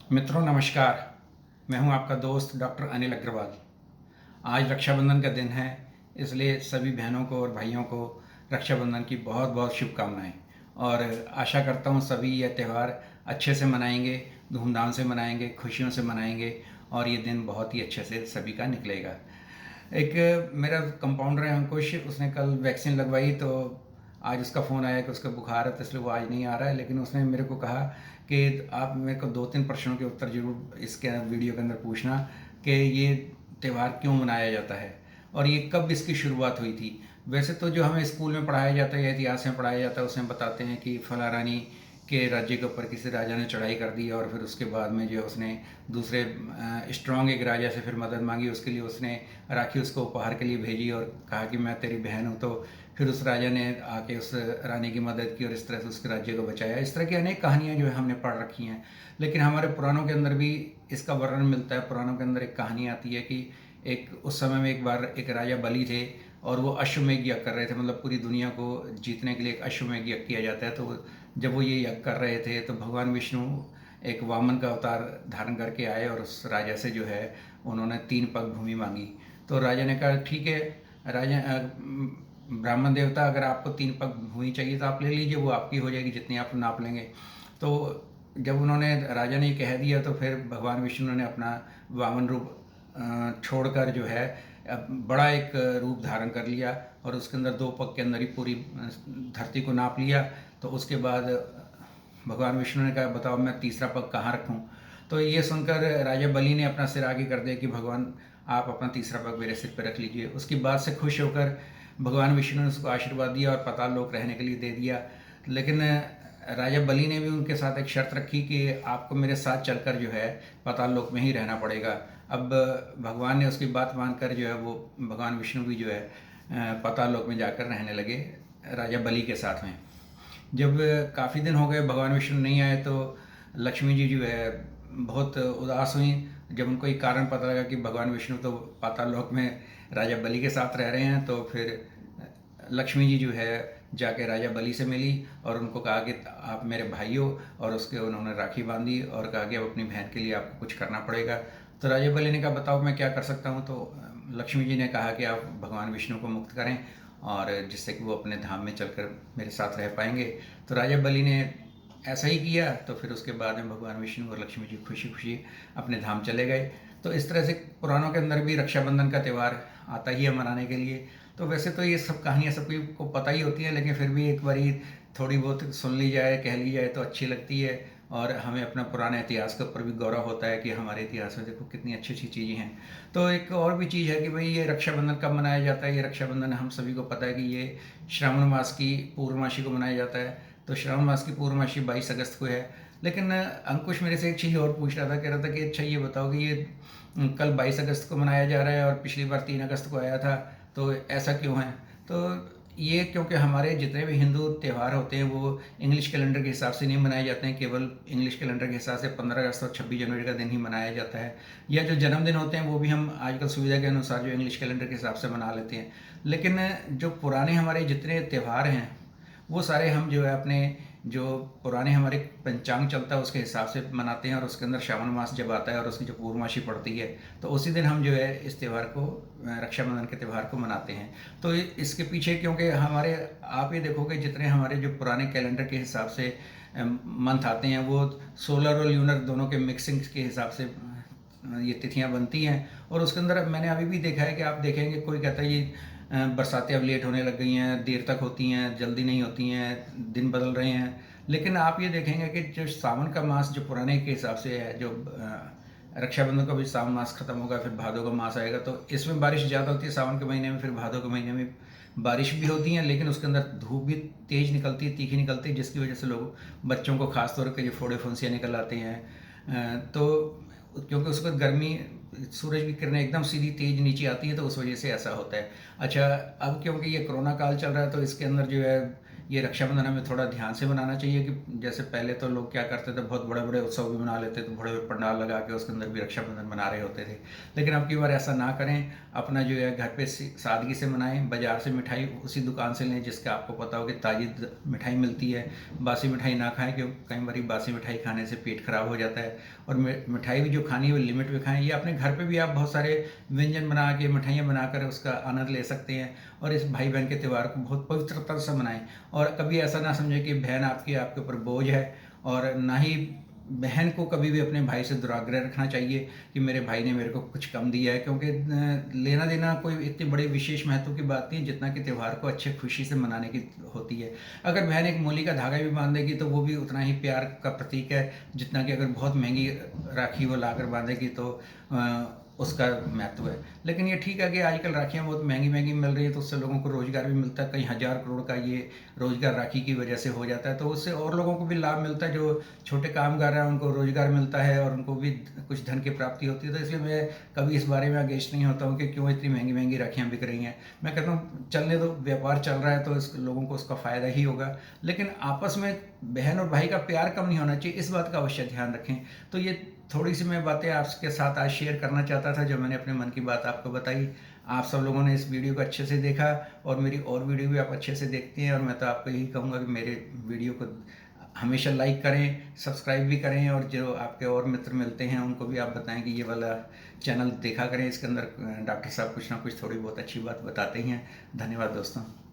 मित्रों नमस्कार। मैं हूं आपका दोस्त डॉक्टर अनिल अग्रवाल। आज रक्षाबंधन का दिन है, इसलिए सभी बहनों को और भाइयों को रक्षाबंधन की बहुत बहुत शुभकामनाएं। और आशा करता हूं सभी यह त्यौहार अच्छे से मनाएंगे, धूमधाम से मनाएंगे, खुशियों से मनाएंगे और ये दिन बहुत ही अच्छे से सभी का निकलेगा। एक मेरा कंपाउंडर है अंकुश, उसने कल वैक्सीन लगवाई, तो आज उसका फ़ोन आया कि उसका बुखार है, तो इसलिए वो आज नहीं आ रहा है। लेकिन उसने मेरे को कहा कि आप मेरे को 2-3 प्रश्नों के उत्तर ज़रूर इसके वीडियो के अंदर पूछना कि ये त्यौहार क्यों मनाया जाता है और ये कब इसकी शुरुआत हुई थी। वैसे तो जो हमें स्कूल में पढ़ाया जाता है या इतिहास में पढ़ाया जाता है, उसमें बताते हैं कि फला रानी के राज्य के ऊपर किसी राजा ने चढ़ाई कर दी और फिर उसके बाद में जो उसने दूसरे स्ट्रॉन्ग एक राजा से फिर मदद मांगी। उसके लिए उसने राखी उसको उपहार के लिए भेजी और कहा कि मैं तेरी बहन हूँ। तो फिर उस राजा ने आके उस रानी की मदद की और इस तरह से उसके राज्य को बचाया। इस तरह की अनेक कहानियाँ जो है हमने पढ़ रखी हैं, लेकिन हमारे पुराणों के अंदर भी इसका वर्णन मिलता है। पुराणों के अंदर एक कहानी आती है कि एक उस समय में एक बार एक राजा बलि थे और वो अश्वमेध यज्ञ कर रहे थे। मतलब पूरी दुनिया को जीतने के लिए एक अश्वमेध यज्ञ किया जाता है। तो जब वो ये यज्ञ कर रहे थे तो भगवान विष्णु एक वामन का अवतार धारण करके आए और उस राजा से जो है उन्होंने 3 पग भूमि मांगी। तो राजा ने कहा ठीक है, राजा ब्राह्मण देवता, अगर आपको 3 पग भूमि चाहिए तो आप ले लीजिए, वो आपकी हो जाएगी जितनी आप नाप लेंगे। तो जब उन्होंने राजा ने ये कह दिया तो फिर भगवान विष्णु ने अपना वामन रूप छोड़कर जो है बड़ा एक रूप धारण कर लिया और उसके अंदर 2 पग के अंदर ही पूरी धरती को नाप लिया। तो उसके बाद भगवान विष्णु ने कहा बताओ मैं तीसरा पग कहाँ रखूँ। तो ये सुनकर राजा बलि ने अपना सिर आगे कर दिया कि भगवान आप अपना तीसरा पग मेरे सिर पर रख लीजिए। उसकी बात से खुश होकर भगवान विष्णु ने उसको आशीर्वाद दिया और पाताल लोक रहने के लिए दे दिया। लेकिन राजा बलि ने भी उनके साथ एक शर्त रखी कि आपको मेरे साथ चलकर जो है पाताल लोक में ही रहना पड़ेगा। अब भगवान ने उसकी बात मानकर जो है वो भगवान विष्णु भी जो है पाताल लोक में जाकर रहने लगे राजा बलि के साथ में। जब काफ़ी दिन हो गए भगवान विष्णु नहीं आए तो लक्ष्मी जी जो है बहुत उदास हुई। जब उनको एक कारण पता लगा कि भगवान विष्णु तो पाताल लोक में राजा बलि के साथ रह रहे हैं, तो फिर लक्ष्मी जी जो है जाके राजा बलि से मिली और उनको कहा कि आप मेरे भाई हो, और उसके उन्होंने राखी बांधी और कहा कि अब अपनी बहन के लिए आपको कुछ करना पड़ेगा। तो राजा बलि ने कहा बताओ मैं क्या कर सकता हूँ। तो लक्ष्मी जी ने कहा कि आप भगवान विष्णु को मुक्त करें और जिससे कि वो अपने धाम में चलकर मेरे साथ रह पाएंगे। तो राजा बलि ने ऐसा ही किया। तो फिर उसके बाद में भगवान विष्णु और लक्ष्मी जी खुशी खुशी अपने धाम चले गए। तो इस तरह से पुराणों के अंदर भी रक्षाबंधन का त्यौहार आता ही है मनाने के लिए। तो वैसे तो ये सब कहानियाँ सबको को पता ही होती हैं, लेकिन फिर भी एक बारी थोड़ी बहुत सुन ली जाए, कह ली जाए तो अच्छी लगती है। और हमें अपना पुराने इतिहास के ऊपर भी गौरव होता है कि हमारे इतिहास में देखो कितनी अच्छी अच्छी चीज़ें हैं। तो एक और भी चीज़ है कि भाई ये रक्षाबंधन कब मनाया जाता है। ये रक्षाबंधन हम सभी को पता है कि ये श्रावण मास की पूर्णमासी को मनाया जाता है। तो श्रावण मास की पूर्णमासी 22 अगस्त को है। लेकिन अंकुश मेरे से एक चीज़ और पूछ रहा था, कह रहा था कि अच्छा ये बताओ कि ये कल 22 अगस्त को मनाया जा रहा है और पिछली बार 3 अगस्त को आया था, तो ऐसा क्यों है। तो ये क्योंकि हमारे जितने भी हिंदू त्यौहार होते हैं वो इंग्लिश कैलेंडर के हिसाब से नहीं मनाए जाते हैं। केवल इंग्लिश कैलेंडर के हिसाब से 15 अगस्त और 26 जनवरी का दिन ही मनाया जाता है। या जो जन्मदिन होते हैं वो भी हम आजकल सुविधा के अनुसार जो इंग्लिश कैलेंडर के हिसाब से मना लेते हैं। लेकिन जो पुराने हमारे जितने त्यौहार हैं वो सारे हम जो है अपने जो पुराने हमारे पंचांग चलता है उसके हिसाब से मनाते हैं। और उसके अंदर श्रावण मास जब आता है और उसकी जो पूर्णमासी पड़ती है तो उसी दिन हम जो है इस त्यौहार को रक्षाबंधन के त्यौहार को मनाते हैं। तो इसके पीछे क्योंकि हमारे आप ये देखोगे जितने हमारे जो पुराने कैलेंडर के हिसाब से मंथ आते हैं वो सोलर और ल्यूनर दोनों के मिक्सिंग के हिसाब से ये तिथियां बनती हैं। और उसके अंदर मैंने अभी भी देखा है कि आप देखेंगे कोई कहता है ये बरसातें अब लेट होने लग गई हैं, देर तक होती हैं, जल्दी नहीं होती हैं, दिन बदल रहे हैं। लेकिन आप ये देखेंगे कि जो सावन का मास जो पुराने के हिसाब से है, जो रक्षाबंधन का भी सावन मास खत्म होगा फिर भादों का मास आएगा, तो इसमें बारिश ज़्यादा होती है सावन के महीने में। फिर भादों के महीने में बारिश भी होती है लेकिन उसके अंदर धूप भी तेज़ निकलती है, तीखी निकलती है, जिसकी वजह से लोग बच्चों को खास तौर पर जो फोड़े फुंसियाँ निकल आते हैं। तो क्योंकि उसको गर्मी सूरज की किरणें एकदम सीधी तेज नीचे आती हैं तो उस वजह से ऐसा होता है। अच्छा, अब क्योंकि ये कोरोना काल चल रहा है तो इसके अंदर जो है ये रक्षाबंधन हमें थोड़ा ध्यान से मनाना चाहिए कि जैसे पहले तो लोग क्या करते थे, बहुत बड़े बड़े उत्सव भी मना लेते थे, बड़े बड़े पंडाल लगा के उसके अंदर भी रक्षाबंधन मना रहे होते थे। लेकिन अब की बार ऐसा ना करें, अपना जो है घर पे सादगी से मनाएं। बाज़ार से मिठाई उसी दुकान से लें जिसका आपको पता हो कि ताज़ी मिठाई मिलती है। बासी मिठाई ना खाएं, क्योंकि कई बार बासी मिठाई खाने से पेट खराब हो जाता है। और मिठाई भी जो खानी है वो लिमिट में खाएं। या अपने घर पे भी आप बहुत सारे व्यंजन बना के, मिठाइयाँ बनाकर उसका आनंद ले सकते हैं और इस भाई बहन के त्यौहार को बहुत पवित्रता से मनाएं। और कभी ऐसा ना समझें कि बहन आपके ऊपर बोझ है, और ना ही बहन को कभी भी अपने भाई से दुराग्रह रखना चाहिए कि मेरे भाई ने मेरे को कुछ कम दिया है, क्योंकि लेना देना कोई इतनी बड़ी विशेष महत्व की बात नहीं है जितना कि त्यौहार को अच्छे खुशी से मनाने की होती है। अगर बहन एक मूली का धागा भी बांधेगी तो वो भी उतना ही प्यार का प्रतीक है जितना कि अगर बहुत महंगी राखी वो लाकर बांधेगी तो उसका महत्व है। लेकिन ये ठीक है कि आजकल राखियाँ बहुत महंगी महंगी मिल रही है, तो उससे लोगों को रोज़गार भी मिलता है। कई हज़ार करोड़ का ये रोज़गार राखी की वजह से हो जाता है, तो उससे और लोगों को भी लाभ मिलता है। जो छोटे काम कर रहे हैं उनको रोज़गार मिलता है और उनको भी कुछ धन की प्राप्ति होती है। तो इसलिए मैं कभी इस बारे में अगेंस्ट नहीं होता हूँ कि क्यों इतनी महंगी महंगी राखियाँ बिक रही हैं। मैं कहता हूँ चलने दो, व्यापार चल रहा है तो इस लोगों को उसका फ़ायदा ही होगा। लेकिन आपस में बहन और भाई का प्यार कम नहीं होना चाहिए, इस बात का अवश्य ध्यान रखें। तो ये थोड़ी सी मैं बातें आपके साथ आज शेयर करना चाहता था, जो मैंने अपने मन की बात आपको बताई। आप सब लोगों ने इस वीडियो को अच्छे से देखा और मेरी और वीडियो भी आप अच्छे से देखते हैं, और मैं तो आपको यही कहूँगा कि मेरे वीडियो को हमेशा लाइक करें, सब्सक्राइब भी करें, और जो आपके और मित्र मिलते हैं उनको भी आप बताएं कि ये वाला चैनल देखा करें। इसके अंदर डॉक्टर साहब कुछ ना कुछ थोड़ी बहुत अच्छी बात बताते ही हैं। धन्यवाद दोस्तों।